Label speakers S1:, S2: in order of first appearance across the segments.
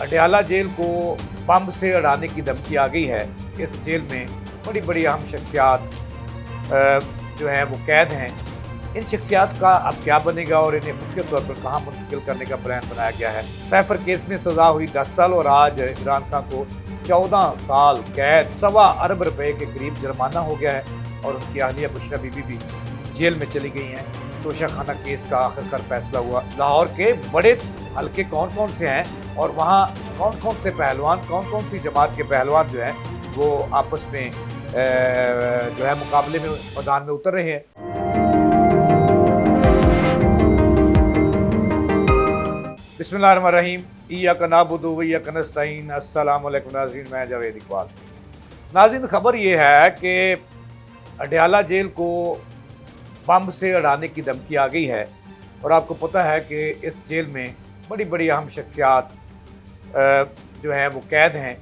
S1: Adiala jail को बम से उड़ाने की धमकी आ गई है। इस जेल में बड़ी बड़ी अहम शख्सियात जो हैं वो कैद हैं। इन शख्सियात का अब क्या बनेगा और इन्हें खुफिया तौर पर कहाँ मुंतकिल करने का प्लान बनाया गया है। सैफर केस में सजा हुई 10 साल और आज इमरान खान को 14 साल कैद, 1.25 अरब रुपए के करीब जुर्माना हो गया है और उनकी अहलिया बुशरा बीबी भी जेल में चली गई हैं। तोशा खाना केस का आखिरकार फैसला हुआ। लाहौर के बड़े हल्के कौन कौन से हैं और वहाँ कौन कौन से पहलवान, कौन कौन सी जमात के पहलवान जो हैं वो आपस में जो है मुकाबले में मैदान में उतर रहे हैं। बिस्मिल्लाहिर्रहमानिर्रहीम, इय्याका नअबुदु व इय्याका नस्तईन। अस्सलामु अलैकुम नाज़रीन, मैं जावेद इकबाल। नाज़रीन, खबर ये है कि अडयाला जेल को बम से उड़ाने की धमकी आ गई है और आपको पता है कि इस जेल में बड़ी बड़ी अहम शख्सियात जो हैं वो कैद हैं।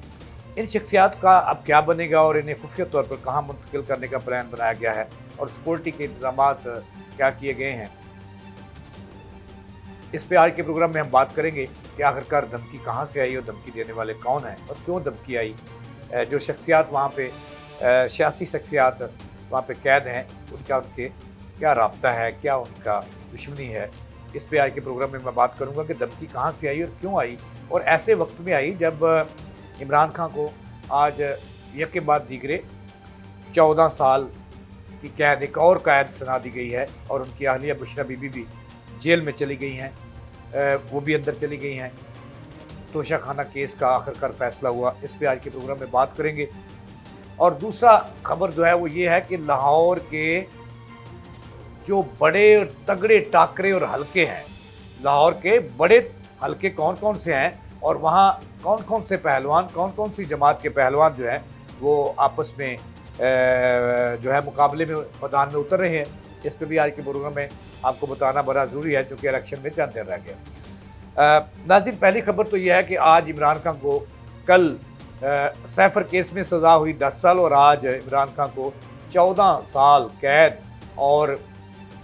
S1: इन शख्सियात का अब क्या बनेगा और इन्हें खुफिया तौर पर कहाँ मुंतकिल करने का प्लान बनाया गया है और सिक्योरिटी के इंतजामात क्या किए गए हैं। इस पे आज के प्रोग्राम में हम बात करेंगे कि आखिरकार धमकी कहाँ से आई और धमकी देने वाले कौन हैं और क्यों धमकी आई। जो शख्सियात वहाँ पे सियासी शख्सियात वहाँ पे कैद हैं उनके क्या राब्ता है, क्या उनका दुश्मनी है। इस पे आज के प्रोग्राम में मैं बात करूँगा कि धमकी कहाँ से आई और क्यों आई और ऐसे वक्त में आई जब इमरान खान को आज एक के बाद दीगरे 14 साल की कैद, एक और कैद सुना दी गई है और उनकी अहलिया बुशरा बीबी भी जेल में चली गई हैं, वो भी अंदर चली गई हैं। तोशा खाना केस का आखिरकार फैसला हुआ। इस पे आज के प्रोग्राम में बात करेंगे। और दूसरा खबर जो है वो ये है कि लाहौर के जो बड़े तगड़े टाकरे और हलके हैं, लाहौर के बड़े हलके कौन कौन से हैं और वहाँ कौन कौन से पहलवान, कौन कौन सी जमात के पहलवान जो हैं वो आपस में जो है मुकाबले में मैदान में उतर रहे हैं। इस पे भी आज के प्रोग्राम में आपको बताना बड़ा ज़रूरी है क्योंकि इलेक्शन में चंद दिन रह गया। नाज़रीन, पहली खबर तो यह है कि आज इमरान खान को कल सैफर केस में सज़ा हुई 10 साल और आज इमरान खान को 14 साल कैद और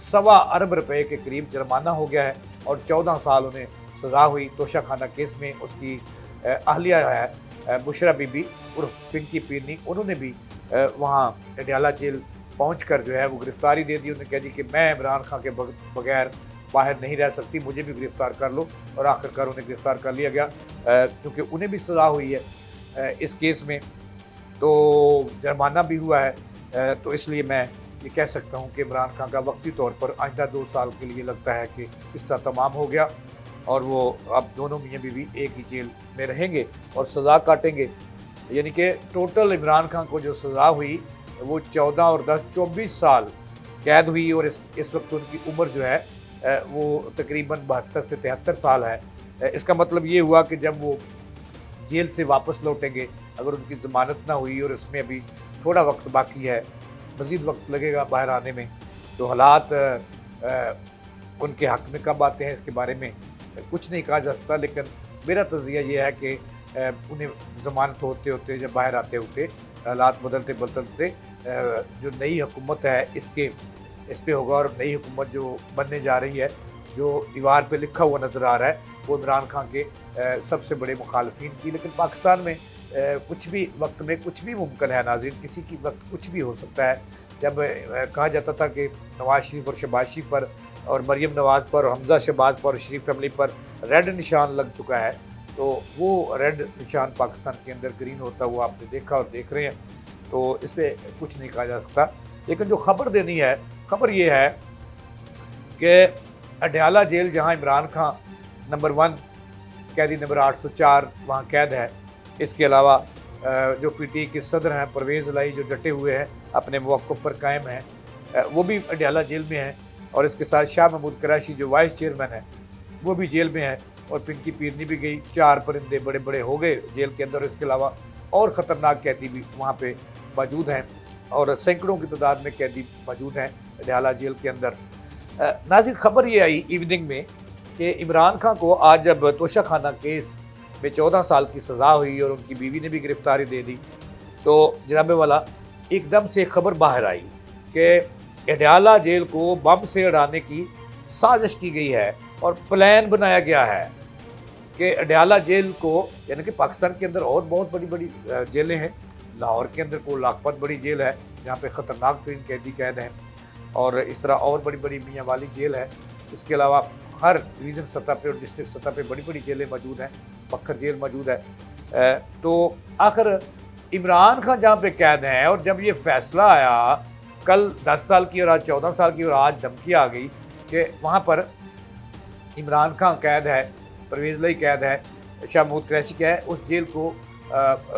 S1: 1.25 अरब रुपए के करीब जुर्माना हो गया है और 14 साल उन्हें सज़ा हुई। तोशा खाना केस में उसकी अहलिया है बुशरा बीबी उर्फ पिंकी पीरनी, उन्होंने भी वहाँ अडयाला जेल पहुंचकर जो है वो गिरफ्तारी दे दी। उन्होंने कह दी कि मैं इमरान खान के बगैर बाहर नहीं रह सकती, मुझे भी गिरफ्तार कर लो और आखिरकार उन्हें गिरफ्तार कर लिया गया क्योंकि उन्हें भी सज़ा हुई है इस केस में, तो जुर्माना भी हुआ है। तो इसलिए मैं ये कह सकता हूँ कि इमरान खान का वक्ती तौर पर आइंदा 2 साल के लिए लगता है कि किस्सा तमाम हो गया और वो अब दोनों मियाँ बीवी एक ही जेल में रहेंगे और सज़ा काटेंगे। यानी कि टोटल इमरान खान को जो सज़ा हुई वो 14 और 10 24 साल कैद हुई और इस वक्त उनकी उम्र जो है वो तकरीबन 72 से 73 साल है। इसका मतलब ये हुआ कि जब वो जेल से वापस लौटेंगे, अगर उनकी ज़मानत ना हुई और इसमें अभी थोड़ा वक्त बाकी है, मज़ीद वक्त लगेगा बाहर आने में, तो हालात उनके हक़ में कब आते हैं इसके बारे में कुछ नहीं कहा जा सकता। लेकिन मेरा तज़िया ये है कि उन्हें ज़मानत होते होते जब बाहर आते होते हालात बदलते बदलते जो नई हुकूमत है इस पे होगा और नई हुकूमत जो बनने जा रही है, जो दीवार पे लिखा हुआ नज़र आ रहा है वो इमरान खान के सबसे बड़े मुखालफिन की। लेकिन पाकिस्तान में कुछ भी वक्त में कुछ भी मुमकिन है नाज़रीन, किसी की वक्त कुछ भी हो सकता है। जब कहा जाता था कि नवाज शरीफ और शहबाज शरीफ पर और मरीम नवाज़ पर और हमजा शहबाज पर और शरीफ फैमिली पर रेड निशान लग चुका है, तो वो रेड निशान पाकिस्तान के अंदर ग्रीन होता हुआ आपने देखा और देख रहे हैं, तो इस पर कुछ नहीं कहा जा सकता। लेकिन जो खबर देनी है, खबर ये है कि अडयाला जेल जहां इमरान खान नंबर 1 कैदी नंबर 804 वहां कैद है, इसके अलावा जो पीटीआई के सदर हैं परवेज़ इलाही जो डटे हुए हैं अपने मौक़िफ़ पर कायम हैं, वो भी अडयाला जेल में हैं और इसके साथ शाह महमूद कराची जो वाइस चेयरमैन है वो भी जेल में है और पिंकी पीरनी भी गई। 4 परिंदे बड़े बड़े हो गए जेल के अंदर। इसके अलावा और ख़तरनाक कैदी भी वहाँ पे मौजूद हैं और सैकड़ों की तादाद में कैदी मौजूद हैं अडयाला जेल के अंदर। नाज़रीन, खबर ये आई इवनिंग में कि इमरान खान को आज जब तोशा खाना केस में 14 साल की सज़ा हुई और उनकी बीवी ने भी गिरफ्तारी दे दी, तो जनाब वाला एकदम से खबर बाहर आई कि अडयाला जेल को बम से उड़ाने की साजिश की गई है और प्लान बनाया गया है। कि अडयाला जेल को, यानी कि पाकिस्तान के अंदर और बहुत बड़ी बड़ी जेलें हैं। लाहौर के अंदर को लाखपत बड़ी जेल है जहाँ पे ख़तरनाक तरीन कैदी कैद हैं, और इस तरह और बड़ी बड़ी मियाँ वाली जेल है। इसके अलावा हर डिवीज़न सतह पे और डिस्ट्रिक्ट सतह पे बड़ी बड़ी जेलें मौजूद हैं, पक्खर जेल मौजूद है। तो आखिर इमरान खान जहाँ पे कैद हैं, और जब ये फैसला आया कल 10 साल की और आज 14 साल की और आज धमकी आ गई कि वहाँ पर इमरान खान कैद है, परवेज़ लाई कैद है, शाह महमूद कुरैशी क्या है, उस जेल को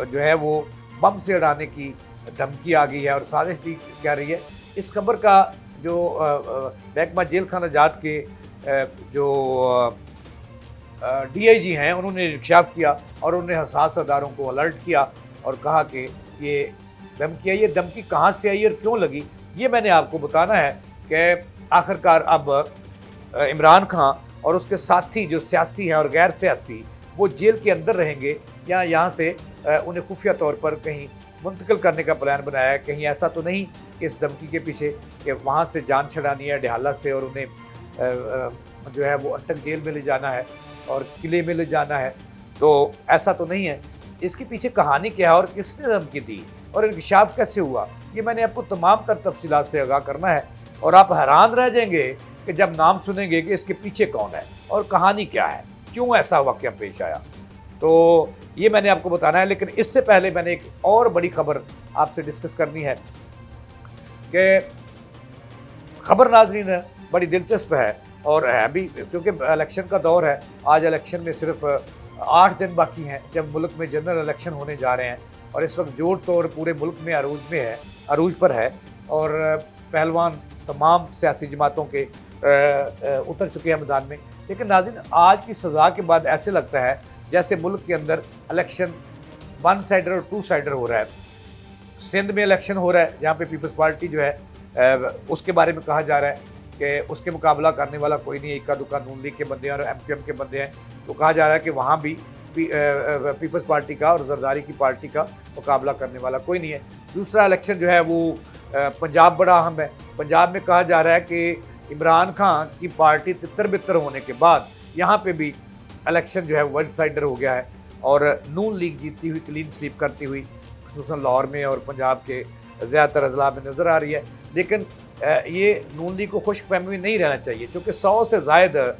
S1: जो है वो बम से उड़ाने की धमकी आ गई है और साजिश की कह रही है। इस खबर का जो महकमा जेल खाना जात के जो DIG हैं उन्होंने इंकशाफ किया और उन्होंने हसास अदारों को अलर्ट किया और कहा कि ये धमकी कहाँ से आई और क्यों लगी, ये मैंने आपको बताना है कि आखिरकार अब इमरान खान और उसके साथी जो सियासी हैं और गैर सियासी वो जेल के अंदर रहेंगे या यहाँ से उन्हें खुफिया तौर पर कहीं मुंतकिल करने का प्लान बनाया है। कहीं ऐसा तो नहीं कि इस धमकी के पीछे कि वहाँ से जान छड़ानी है अडयाला से और उन्हें जो है वो अटक जेल में ले जाना है और किले में ले जाना है, तो ऐसा तो नहीं है। इसके पीछे कहानी क्या है और किसने धमकी दी और इंकशाफ कैसे हुआ, ये मैंने आपको तमाम तर तफसीलात से आगाह करना है और आप हैरान रह जाएंगे कि जब नाम सुनेंगे कि इसके पीछे कौन है और कहानी क्या है, क्यों ऐसा वाक़या पेश आया। तो ये मैंने आपको बताना है। लेकिन इससे पहले मैंने एक और बड़ी खबर आपसे डिस्कस करनी है कि खबर नाज़रीन बड़ी दिलचस्प है और है भी, क्योंकि इलेक्शन का दौर है। आज इलेक्शन में सिर्फ 8 दिन बाकी हैं जब मुल्क में जनरल इलेक्शन होने जा रहे हैं और इस वक्त जोड़ तोड़ पूरे मुल्क में अरूज पर है और पहलवान तमाम सियासी जमातों के उतर चुके हैं मैदान में। लेकिन नाज़रीन, आज की सज़ा के बाद ऐसे लगता है जैसे मुल्क के अंदर इलेक्शन 1 साइडर और 2 साइडर हो रहा है। सिंध में इलेक्शन हो रहा है जहाँ पे पीपल्स पार्टी जो है उसके बारे में कहा जा रहा है कि उसके मुकाबला करने वाला कोई नहीं, इक्का दुक्का नून लीग के बंदे हैं और MQM के बंदे हैं। तो कहा जा रहा है कि वहाँ भी पीपल्स पार्टी का और जरदारी की पार्टी का मुकाबला करने वाला कोई नहीं है। दूसरा इलेक्शन जो है वो पंजाब बड़ा अहम है। पंजाब में कहा जा रहा है कि इमरान खान की पार्टी तितर बितर होने के बाद यहाँ पे भी इलेक्शन जो है 1 साइडर हो गया है और नून लीग जीतती हुई, क्लीन स्वीप करती हुई खुसूसन लाहौर में और पंजाब के ज़्यादातर अजला में नज़र आ रही है। लेकिन ये नून लीग को खुशफहमी में नहीं रहना चाहिए, क्योंकि 100 से ज़ायद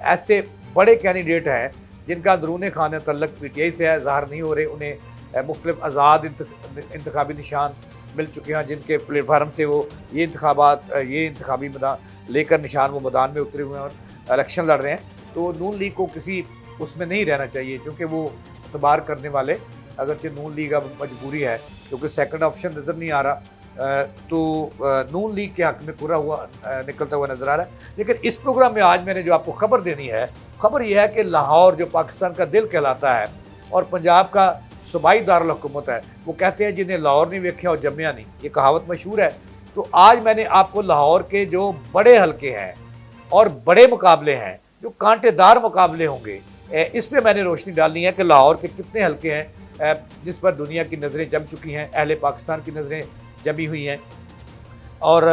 S1: ऐसे बड़े कैंडिडेट हैं जिनका अंदरूनी खाने तल्लक PTI से है, ज़ाहिर नहीं हो रहे। उन्हें मुख्तलिफ आज़ाद इंतखाबी निशान मिल चुके हैं जिनके प्लेटफार्म से वो ये इंतखाबी मैदान लेकर निशान वो मैदान में उतरे हुए हैं और इलेक्शन लड़ रहे हैं। तो नून लीग को किसी उसमें नहीं रहना चाहिए, क्योंकि वो इतबार करने वाले, अगरचे नून लीग अब मजबूरी है क्योंकि सेकंड ऑप्शन नज़र नहीं आ रहा, तो नून लीग के हक़ में पूरा हुआ निकलता हुआ नज़र आ रहा है। लेकिन इस प्रोग्राम में आज मैंने जो आपको खबर देनी है, खबर यह है कि लाहौर जो पाकिस्तान का दिल कहलाता है और पंजाब का सूबाई दारुल हुकूमत है, वो कहते हैं जिन्हें लाहौर नहीं वेख्या और जम्मिया नहीं, ये कहावत मशहूर है। तो आज मैंने आपको लाहौर के जो बड़े हलके हैं और बड़े मुकाबले हैं, जो कांटेदार मुकाबले होंगे, इस पर मैंने रोशनी डालनी है कि लाहौर के कितने हलके हैं जिस पर दुनिया की नज़रें जम चुकी हैं, अहले पाकिस्तान की नज़रें जमी हुई हैं और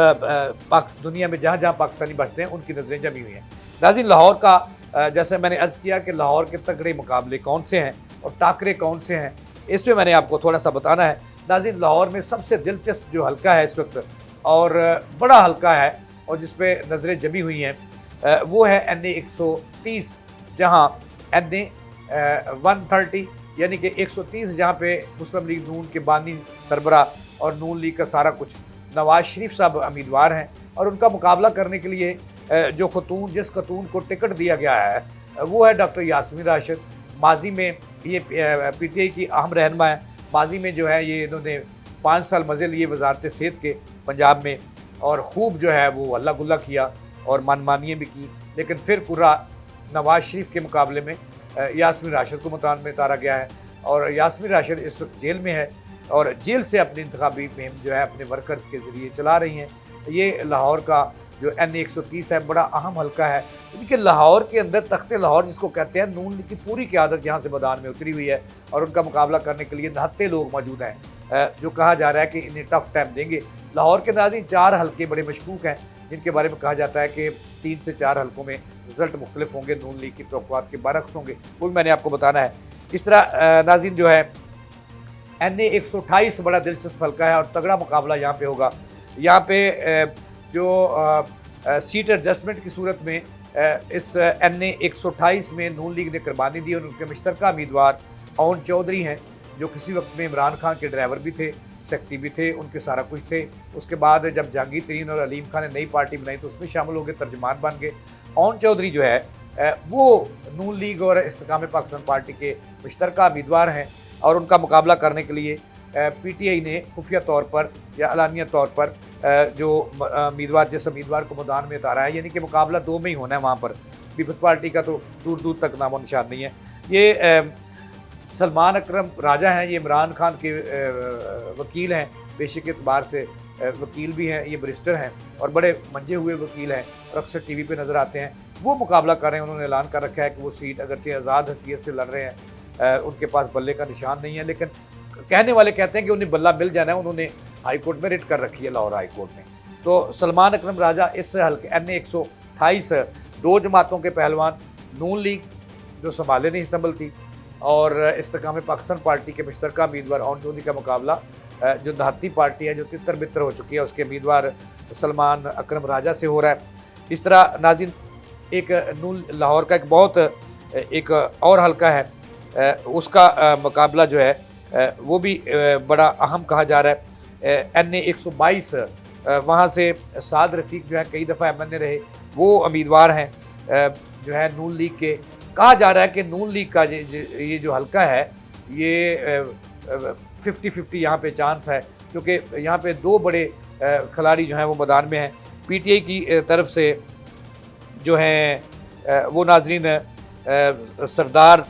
S1: दुनिया में जहाँ जहाँ पाकिस्तानी बसते हैं उनकी नज़रें जमी हुई हैं। नाज़रीन, लाहौर का जैसे मैंने अर्ज़ किया कि लाहौर के तगड़े मुकाबले कौन से हैं और टाकरे कौन से हैं, इसमें मैंने आपको थोड़ा सा बताना है। नाज़रीन, लाहौर में सबसे दिलचस्प जो हल्का है इस वक्त और बड़ा हल्का है और जिस पे नज़रें जमी हुई हैं वो है NA 130, जहाँ NA 130 यानी कि 130 जहाँ पे मुस्लिम लीग नून के बानी सरबरा और नून लीग का सारा कुछ नवाज शरीफ साहब उम्मीदवार हैं और उनका मुकाबला करने के लिए जिस खतून को टिकट दिया गया है वो है डॉक्टर यास्मीन राशिद। माजी में ये PTI की अहम रहनुमा है। माजी में जो है ये इन्होंने 5 साल मज़े लिए वजारत सेहत के पंजाब में और ख़ूब जो है वो अल्लाह गुल्ला किया और मनमानियाँ भी की, लेकिन फिर पूरा नवाज शरीफ के मुकाबले में यास्मीन राशिद को मैदान में उतारा गया है और यास्मीन राशिद इस वक्त जेल में है और जेल से अपनी इंतखाबी मुहिम जो है अपने वर्कर्स के ज़रिए चला रही हैं। ये लाहौर का जो NA 130 है बड़ा अहम हल्का है, क्योंकि लाहौर के अंदर तख्ते लाहौर जिसको कहते हैं, नून की पूरी क़यादत यहाँ से मैदान में उतरी हुई है और उनका मुकाबला करने के लिए 79 लोग मौजूद हैं जो कहा जा रहा है कि इन्हें टफ टाइम देंगे। लाहौर के नाज़रीन 4 हल्के बड़े मशकूक हैं। जिनके बारे में कहा जाता है कि 3 से 4 हलकों में रिजल्ट मुख्तलिफ होंगे, नून लीग की तवक्कुआत के बरअक्स होंगे, वो भी मैंने आपको बताना है। इस तरह नाज़रीन जो है NA 128 बड़ा दिलचस्प हल्का है और तगड़ा मुकाबला यहाँ पे होगा। यहाँ पे जो सीट एडजस्टमेंट की सूरत में इस NA 128 में नून लीग ने कुर्बानी दी और उनके मुश्तरका उम्मीदवार ओन चौधरी हैं, जो किसी वक्त में इमरान खान के ड्राइवर भी थे, सेक्रेटरी भी थे, उनके सारा कुछ थे। उसके बाद जब जहांगीर तरीन और अलीम खान ने नई पार्टी बनाई तो उसमें शामिल हो गए, तर्जमान बन गए। ओन चौधरी जो है वो नून लीग और इस्तेकाम पाकिस्तान पार्टी के मुश्तरका उम्मीदवार हैं और उनका मुकाबला करने के लिए PTI ने खुफिया तौर पर या अलानिया तौर पर जो उम्मीदवार जिस उम्मीदवार को मैदान में उतारा है, यानी कि मुकाबला 2 में ही होना है। वहाँ पर पीपल्स पार्टी का तो दूर दूर तक नामो निशान नहीं है। ये सलमान अकरम राजा हैं, ये इमरान खान के वकील हैं, पेशे के एतबार से वकील भी हैं, ये बैरिस्टर हैं और बड़े मंजे हुए वकील हैं और अक्सर TV पे नज़र आते हैं। वो मुकाबला कर रहे हैं, उन्होंने ऐलान कर रखा है कि वो सीट अगरचे आज़ाद हैसियत से लड़ रहे हैं, उनके पास बल्ले का निशान नहीं है, लेकिन कहने वाले कहते हैं कि उन्हें बल्ला मिल जाना है। उन्होंने हाई कोर्ट में रिट कर रखी है, लाहौर हाई कोर्ट में। तो सलमान अकरम राजा इस हल्के NA 128 2 जमातों के पहलवान, नून लीग जो संभाले नहीं संभलती और इस्तेकाम पाकिस्तान पार्टी के मुश्तरका उम्मीदवार ओन चौधरी का मुकाबला जो दहाती पार्टी है, जो तितर बितर हो चुकी है, उसके उम्मीदवार सलमान अकरम राजा से हो रहा है। इस तरह नाज़रीन एक नून लाहौर का एक बहुत एक और हल्का है, उसका मुकाबला जो है वो भी बड़ा अहम कहा जा रहा है। NA 122 वहाँ से साद रफ़ीक जो है कई दफ़ा MNA रहे, वो उम्मीदवार हैं जो है नून लीग के। कहा जा रहा है कि नून लीग का ये जो हल्का है ये 50-50 यहाँ पे चांस है, क्योंकि यहाँ पे 2 बड़े खिलाड़ी जो हैं वो मैदान में हैं। PTI की तरफ से जो हैं वो नाजरीन सरदार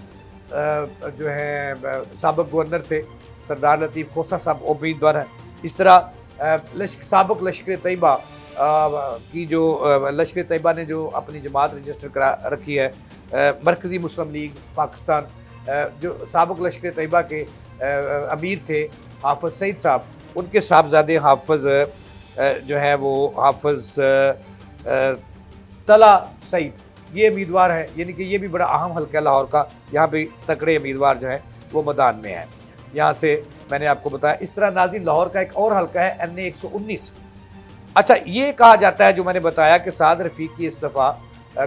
S1: जो हैं साबिक गवर्नर थे, सरदार लतीफ़ खोसा साहब उम्मीदवार हैं। इस तरह साबिक लश्कर तैयबा की जो लश्कर तैयबा ने जो अपनी जमात रजिस्टर करा रखी है, मरकज़ी मुस्लिम लीग पाकिस्तान, जो साबिक लश्कर तैयबा के अमीर थे हाफ़िज़ सईद साहब, उनके साहबजादे हाफ़िज़ जो है वो हाफ़िज़ तला सईद, ये उम्मीदवार है, यानी कि ये भी बड़ा अहम हल्का लाहौर का। यहाँ पे तकड़े उम्मीदवार जो हैं वो मैदान में हैं। यहाँ से मैंने आपको बताया। इस तरह नाज़रीन लाहौर का एक और हल्का है NA 119। अच्छा, ये कहा जाता है जो मैंने बताया कि साद रफ़ीक की इस दफ़ा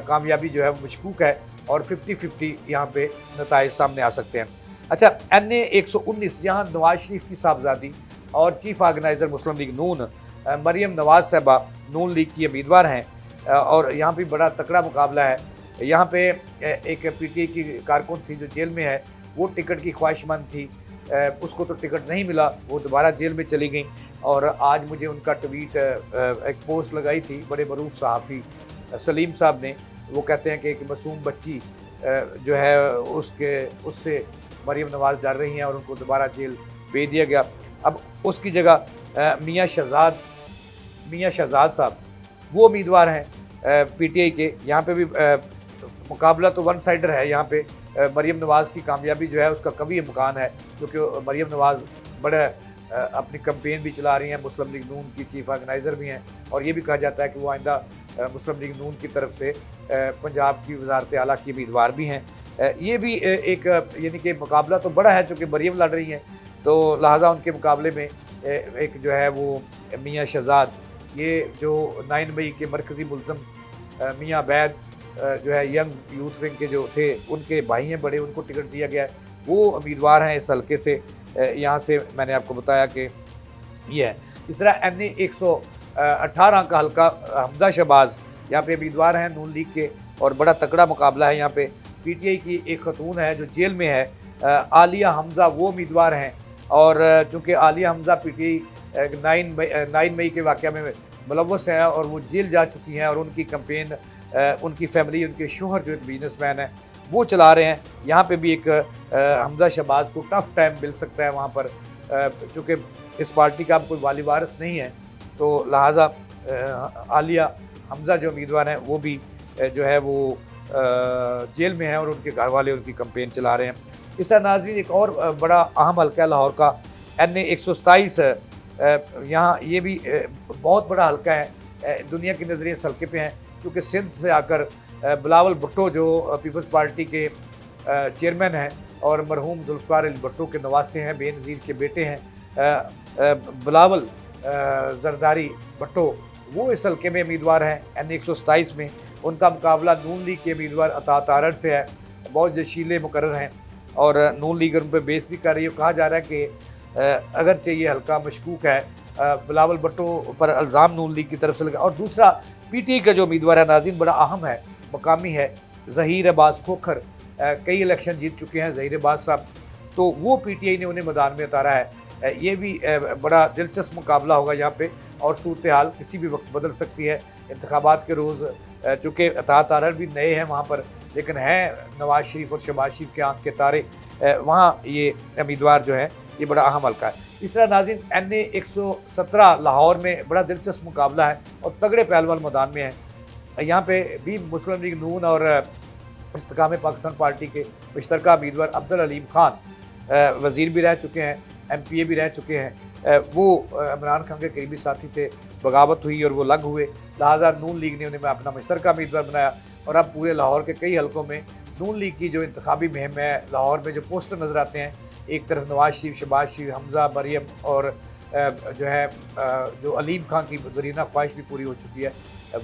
S1: कामयाबी जो है वो मशकूक है और 50-50 यहाँ पे नताइज सामने आ सकते हैं। अच्छा, NA 119 यहाँ नवाज शरीफ की साहबजादी और चीफ ऑर्गेनाइज़र मुस्लिम लीग नून मरियम नवाज साहबा नून लीग की उम्मीदवार हैं और यहाँ भी बड़ा तकड़ा मुकाबला है। यहाँ पे एक PTI की कारकुन थी जो जेल में है, वो टिकट की ख्वाहिशमंद थी, उसको तो टिकट नहीं मिला, वो दोबारा जेल में चली गई। और आज मुझे उनका ट्वीट एक पोस्ट लगाई थी बड़े मरूफ सहाफ़ी सलीम साहब ने। वो कहते हैं कि एक मासूम बच्ची जो है उससे मरियम नवाज डर रही हैं और उनको दोबारा जेल भेज दिया गया। अब उसकी जगह मियाँ शहजाद साहब वो उम्मीदवार हैं PTI के। यहाँ पे भी मुकाबला तो वन साइडर है। यहाँ पे मरियम नवाज़ की कामयाबी जो है उसका कभी इम्कान है, क्योंकि मरियम नवाज़ बड़ा अपनी कैंपेन भी चला रही हैं, मुस्लिम लीग नून की चीफ ऑर्गेनाइज़र भी हैं और ये भी कहा जाता है कि वो आइंदा मुस्लिम लीग नून की तरफ से पंजाब की वज़ारत आला की उम्मीदवार भी हैं। ये भी एक यानी कि मुकाबला तो बड़ा है, चूँकि मरियम लड़ रही हैं, तो लिहाजा उनके मुकाबले में एक जो है वो मियाँ शहजाद, ये जो 9 मई के मरकज़ी मुल्ज़म मियाँ बैद जो है यंग यूथ विंग के जो थे उनके भाई हैं बड़े, उनको टिकट दिया गया है, वो उम्मीदवार हैं इस हल्के से। यहाँ से मैंने आपको बताया कि ये है। इस तरह NA 118 का हल्का हमजा शहबाज यहाँ पे उम्मीदवार हैं नून लीग के और बड़ा तकड़ा मुकाबला है। यहाँ पे PTI की एक खतून है जो जेल में है, आलिया हमजा, वो उम्मीदवार हैं। और चूँकि आलिया हमजा PTI 9 मई के वाक़या में मुलव्वस हैं और वो जेल जा चुकी हैं और उनकी कैंपेन उनकी फैमिली, उनके शोहर जो एक बिजनेसमैन है वो चला रहे हैं। यहाँ पे भी एक हमजा शहबाज को टफ़ टाइम मिल सकता है वहाँ पर, चूँकि इस पार्टी का अब कोई वाली वारिस नहीं है, तो लिहाजा आलिया हमजा जो उम्मीदवार हैं वो भी जो है वो जेल में हैं और उनके घर वाले उनकी कैंपेन चला रहे हैं। इस तरह नाज़रीन एक और बड़ा अहम हल्का है लाहौर का NA 127। यहाँ ये भी बहुत बड़ा हल्का है। दुनिया की नज़रें इस हल्के पे हैं, क्योंकि सिंध से आकर बिलावल भुट्टो जो पीपल्स पार्टी के चेयरमैन हैं और मरहूम जुल्फ़िकार अली भुट्टो के नवासे हैं, बेनज़ीर के बेटे हैं बिलावल जरदारी भुट्टो, वो इस हल्के में उम्मीदवार हैं। NA 127 में उनका मुकाबला नून लीग के उम्मीदवार अतात आरड़ से है। बहुत जशीले मुकर्रर हैं और नून लीग उन पर बेस भी कर रही है। कहा जा रहा है कि अगरचे ये हल्का मशकूक है, बिलावल भुट्टो पर इल्ज़ाम नून लीग की तरफ से लगा। और दूसरा PTI का जो उम्मीदवार है नाज़रीन बड़ा अहम है, मकामी है, ज़हीर अब्बास खोखर, कई इलेक्शन जीत चुके हैं ज़हीर अब्बास साहब, तो वो PTI ने उन्हें मैदान में उतारा है। ये भी बड़ा दिलचस्प मुकाबला होगा यहाँ पे और सूरत हाल किसी भी वक्त बदल सकती है इंतखाबात के रोज़, चूँकि अतात आरड़ भी नए हैं वहाँ पर, लेकिन हैं नवाज शरीफ और शहबाज शरीफ के आंख के तारे, वहाँ ये उम्मीदवार जो है ये बड़ा अहम हल्का है। इस तरह नाज़रीन NA 117 लाहौर में बड़ा दिलचस्प मुकाबला है और तगड़े पहलवान मैदान में हैं। यहाँ पे भी मुस्लिम लीग नून और इस्तेकाम पाकिस्तान पार्टी के मुश्तरका उम्मीदवार अब्दुल अलीम खान वज़ीर भी रह चुके हैं, MPA भी रह चुके हैं, वो इमरान खान के करीबी साथी थे, बगावत हुई और वो लग हुए, लिहाजा नून लीग ने उन्हें अपना मुश्तरका उम्मीदवार बनाया और अब पूरे लाहौर के कई हलकों में नून लीग की जो इंतखाबी मुहिम है, लाहौर में जो पोस्टर नज़र आते हैं, एक तरफ नवाज शरीफ, शहबाज शरीफ, हमज़ा, मरियम और जो है जो अलीम खान की ज़रीना ख्वाहिश भी पूरी हो चुकी है,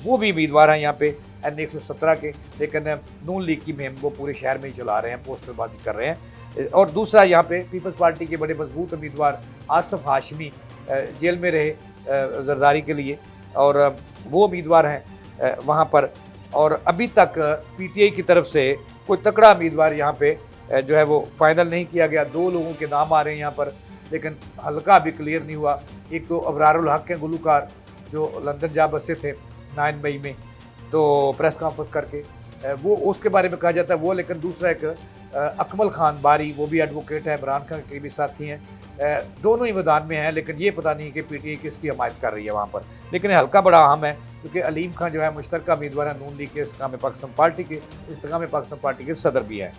S1: वो भी उम्मीदवार हैं यहाँ पे NA 117 के, लेकिन नून लीग की मुहिम वो पूरे शहर में ही चला रहे हैं, पोस्टरबाजी कर रहे हैं। और दूसरा यहाँ पे पीपल्स पार्टी के बड़े मजबूत उम्मीदवार आसफ हाशमी जेल में रहे जरदारी के लिए और वो उम्मीदवार हैं वहाँ पर, और अभी तक PTI की तरफ से कोई तकड़ा उम्मीदवार यहाँ पे जो है वो फाइनल नहीं किया गया। 2 लोगों के नाम आ रहे हैं यहाँ पर, लेकिन हल्का भी क्लियर नहीं हुआ। एक तो अबरारुल हक के गुलूकार जो लंदन जा बसे थे 9 मई में, तो प्रेस कॉन्फ्रेंस करके वो उसके बारे में कहा जाता है वो, लेकिन दूसरा एक अकमल खान बारी, वो भी एडवोकेट है, इमरान खान के भी साथी हैं, दोनों ही मैदान में हैं, लेकिन ये पता नहीं कि PTI किसकी हमायत कर रही है वहाँ पर। लेकिन हल्का बड़ा अहम है क्योंकि अलीम खान जो है मुश्तरका उम्मीदवार है नून लीग के, इस्तेकाम पाकिस्तान पार्टी के, इस्तेकाम पाकिस्तान पार्टी के सदर भी हैं।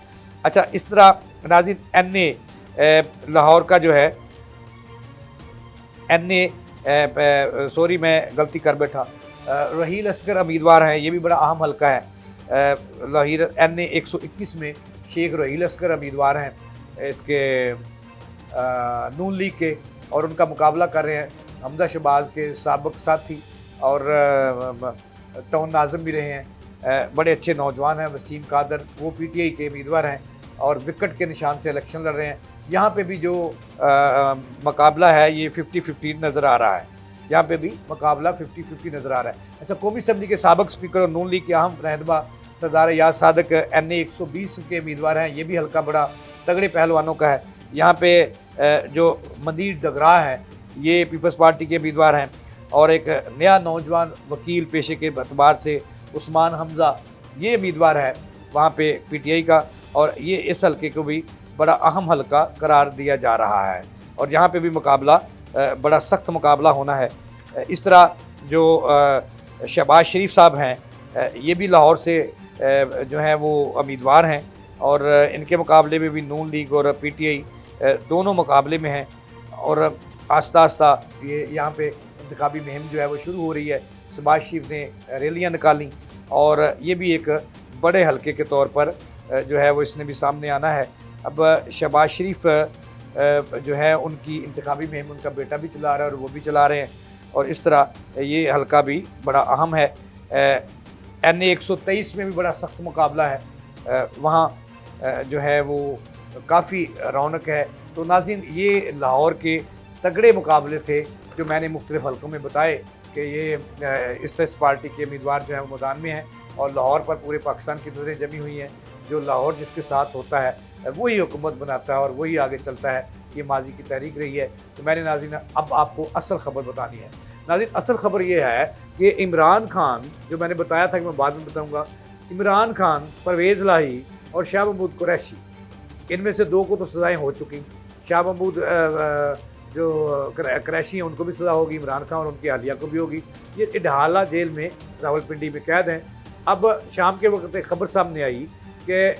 S1: अच्छा, इस तरह नाज़रीन NA लाहौर का जो है NA सॉरी मैं गलती कर बैठा, रहील असगर उम्मीदवार हैं, ये भी बड़ा अहम हल्का है। लाहौर NA 121 में शेख रहील असगर उम्मीदवार हैं इसके नून लीग के, और उनका मुकाबला कर रहे हैं हमजा शहबाज के साबिक साथी और टाउन नाज़िम भी रहे हैं, बड़े अच्छे नौजवान हैं, वसीम कादर, वो PTI के उम्मीदवार हैं और विकेट के निशान से इलेक्शन लड़ रहे हैं। यहाँ पे भी जो मुकाबला है ये 50-50 नज़र आ रहा है, यहाँ पे भी मुकाबला 50-50 नज़र आ रहा है। अच्छा, कौमी असम्बली के साबिक स्पीकर और नून लीग के अहम रहनुमा सरदार याद सादक NA 120 के उम्मीदवार हैं, ये भी हल्का बड़ा तगड़े पहलवानों का है। यहाँ पे जो मंदीर डगरा है ये पीपल्स पार्टी के उम्मीदवार हैं और एक नया नौजवान वकील पेशे के अतबार से उस्मान हमज़ा, ये उम्मीदवार है वहाँ पे PTI का, और ये इस हल्के को भी बड़ा अहम हल्का करार दिया जा रहा है और यहाँ पे भी मुकाबला बड़ा सख्त मुकाबला होना है। इस तरह जो शहबाज शरीफ साहब हैं ये भी लाहौर से जो हैं वो उम्मीदवार हैं और इनके मुकाबले में भी नून लीग और PTI दोनों मुकाबले में हैं और आस्ता आस्ता ये यहाँ पे इंतखाबी मुहिम जो है वो शुरू हो रही है। शहबाज शरीफ ने रैलियाँ निकाली और ये भी एक बड़े हल्के के तौर पर जो है वो इसने भी सामने आना है। अब शहबाज शरीफ जो है उनकी इंतखाबी मुहिम उनका बेटा भी चला रहा है और वो भी चला रहे हैं और इस तरह ये हल्का भी बड़ा अहम है। NA 123 में भी बड़ा सख्त मुकाबला है, वहाँ जो है वो काफ़ी रौनक है। तो नाज़रीन, ये लाहौर के तगड़े मुकाबले थे जो मैंने मुख्तलिफ हल्कों में बताए कि ये इस पार्टी के उम्मीदवार जो है वो मैदान में हैं और लाहौर पर पूरे पाकिस्तान की नज़रें जमी हुई हैं। जो लाहौर जिसके साथ होता है वही हुकूमत बनाता है और वही आगे चलता है, ये माजी की तहरीक रही है। तो मैंने नाज़रीन अब आपको असल ख़बर बतानी है। नाज़रीन, असल ख़बर ये है कि इमरान खान, जो मैंने बताया था कि मैं बाद में बताऊँगा, इमरान खान, परवेज़ इलाही और शाह महमूद कुरैशी, इनमें से 2 को तो सज़ाएँ हो चुकी। शाह महमूद जो कुरैशी हैं उनको भी सज़ा होगी, इमरान खान और उनकी अहलिया को भी होगी। ये इडहाला जेल में रावलपिंडी में कैद हैं। अब शाम के वक्त एक ख़बर सामने आई कि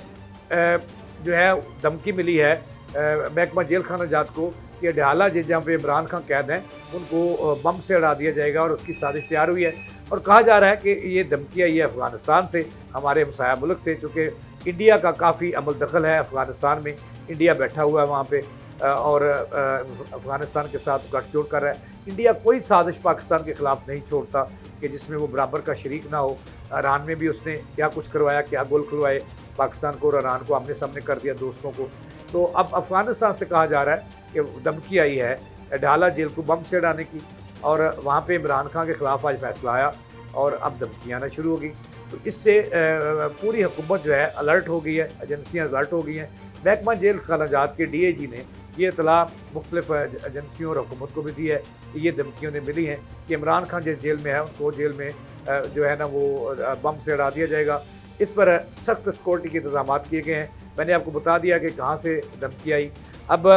S1: जो है धमकी मिली है महकमा जेल खाना जात को कि अडयाला जेल जहाँ पे इमरान खान कैद हैं उनको बम से उड़ा दिया जाएगा और उसकी साजिश तैयार हुई है। और कहा जा रहा है कि ये धमकी आई है अफ़गानिस्तान से, हमारे हमसाया मुल्क से, चूँकि इंडिया का काफ़ी अमल दखल है अफ़गानिस्तान में। इंडिया बैठा हुआ है वहाँ पे और अफ़गानिस्तान के साथ गठजोड़ कर रहा है। इंडिया कोई साजिश पाकिस्तान के ख़िलाफ़ नहीं छोड़ता कि जिसमें वो बराबर का शरीक ना हो। ईरान में भी उसने क्या कुछ करवाया, क्या गोल खुलवाए पाकिस्तान को और ईरान को आमने सामने कर दिया दोस्तों को। तो अब अफ़गानिस्तान से कहा जा रहा है कि धमकी आई है डाला जेल को बम से उड़ाने की, और वहाँ पे इमरान खान के ख़िलाफ़ आज फैसला आया और अब धमकियाँ आना शुरू हो गई। तो इससे पूरी हुकूमत जो है अलर्ट हो गई है, एजेंसियाँ अलर्ट हो गई हैं। महकमा जेल खानाजात के DIG ने ये इतला मुख्तलिफ एजेंसियों और हुकूमत को भी दी है कि ये धमकियों ने मिली हैं कि इमरान खान जिस जेल में है उनको जेल में जो है ना वो बम से उड़ा दिया जाएगा। इस पर सख्त सिक्योरिटी के इंतजाम किए गए हैं। मैंने आपको बता दिया कि कहाँ से धमकी आई। अब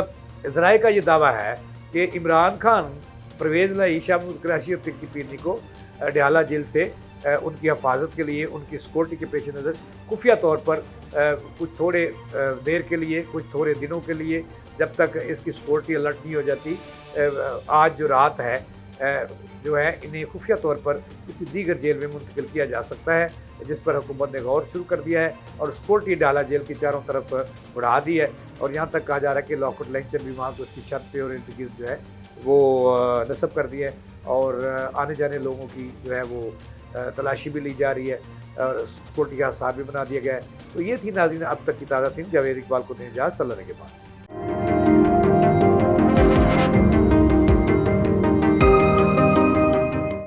S1: इजराइल का ये दावा है कि इमरान खान, परवेज़ लाई, शाह महमूद कुरैशी और तिक्की पीरनी को डयाला जेल से उनकी हिफाजत के लिए, उनकी सिक्योरिटी के पेश नज़र खुफिया तौर पर कुछ थोड़े देर के लिए, कुछ थोड़े दिनों के लिए, जब तक इसकी सिक्योरिटी अलर्ट नहीं हो जाती, आज जो रात है जो है इन्हें खुफिया तौर पर किसी दीगर जेल में मुंतकिल किया जा सकता है, जिस पर हुकूमत ने गौर शुरू कर दिया है और सिक्योरिटी डयाला जेल की चारों तरफ बढ़ा दी है। और यहाँ तक कहा जा रहा है कि लॉकआउट लैंचर भी वहाँ को उसकी छत पे और इर्द गिर्द जो है वो नस्ब कर दिया है और आने जाने लोगों की जो है वो तलाशी भी ली जा रही है और सिक्योरिटी का हिसाब भी बना दिया गया है। तो ये थी नाज़रीन अब तक की ताज़ा थी। जावेद इकबाल को दें इजाज़त, सल्लल्लाहु अलैहि वसल्लम के बाद।